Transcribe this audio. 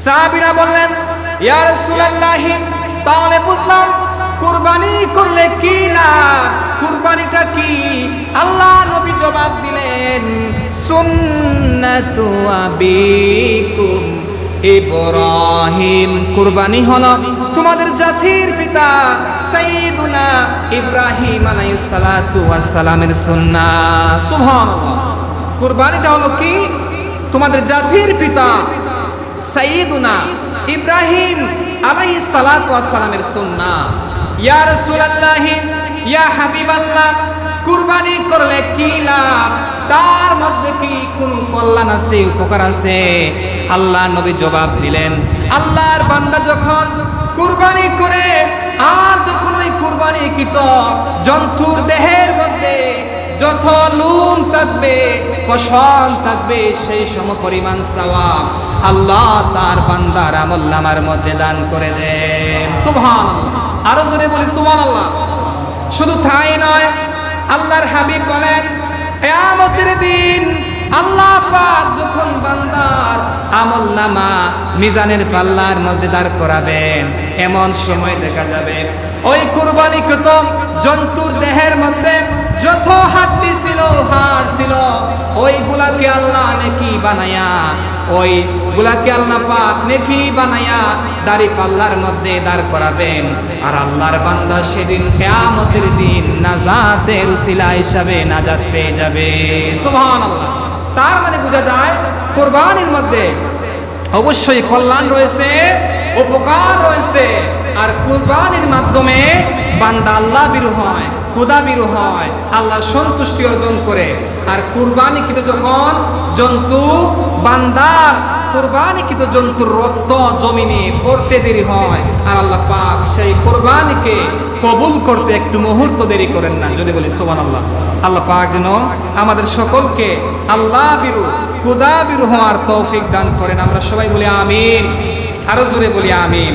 সাহাবীরা বললেন, ইয়া রাসূলুল্লাহ, তাহলে বুঝলাম কুরবানি করলে কি লাভ, কুরবানিটা কি? আল্লাহ নবী জবাব দিলেন, সুন্নাতু আবিকুম ইব্রাহিম, কুরবানি হলো তোমাদের জাতির পিতা সাইয়্যিদুনা ইব্রাহিম আলাইহিস সালাতু ওয়াস সালামের সুন্নাহ। সুবহানাল্লাহ। কুরবানিটা হলো কি? তোমাদের জাতির পিতা সাইয়্যিদুনা ইব্রাহিম আলাইহিস সালাতু ওয়াস সালামের সুন্নাহ। ইয়া রাসূলুল্লাহ, ইয়া হাবিবাল্লাহ, কুরবানি করলে কি লাভ, তার মধ্যে কি কোনো কল্যাণ আছে, উপকার আছে? আল্লাহ নবী জবাব দিলেন, আল্লাহর বান্দা যখন কুরবানি করে আর যখন ওই কুরবানিকৃত জন্তুর দেহের মধ্যে যত লুম থাকবে, পশম থাকবে, সেই সমপরিমাণ সওয়াব আল্লাহ তার বান্দার আমলনামার মধ্যে দান করে দেন। সুবহানাল্লাহ। আরো জোরে বলি সুবহানাল্লাহ। শুধু তাই নয়, আল্লাহর হাবিব বলেন, কিয়ামতের দিন আল্লাহ পাক যখন বান্দার আমলনামা মিজানের পাল্লার মধ্যে দাঁড় করাবেন, এমন সময় দেখা যাবে ওই কুরবানিকৃত জন্তুর দেহের মধ্যে যত হাড্ডি ছিল, হাড় ছিল, ওইগুলাকে আল্লাহ নেকি বানায়া, ওইগুলাকে আল্লাহ পাক নেকি বানায়া দাড়ি পাল্লার মধ্যে দাঁড় করাবেন। আর আল্লাহর বান্দা সেদিন কিয়ামতের দিন নাজাতের উসিলা হিসাবে নাজাত পেয়ে যাবে। সুবহানাল্লাহ। তার মানে বোঝা যায় কুরবানির মধ্যে অবশ্যই কল্যাণ রয়েছে, উপকার রয়েছে। আর কুরবানির মাধ্যমে বান্দা আল্লাহ বিরু হয়, খোদা বিরু হয়, আল্লাহর সন্তুষ্টি অর্জন করে। আর কুরবানিকৃত যখন জন্তু, বান্দার কুরবানিকৃত জন্তুর রক্ত জমিনে পড়তে দেরি হয়, আর আল্লাহ পাক সেই কুরবানিকে কবুল করতে একটু মুহূর্ত দেরি করেন না। যদি বলি সুবহানাল্লাহ। আল্লাহ পাক যেন আমাদের সকলকে আল্লাহ বিরু, খোদা বিরু হওয়ার তৌফিক দান করেন। আমরা সবাই বলি আমিন। আরো জোরে বলি আমিন।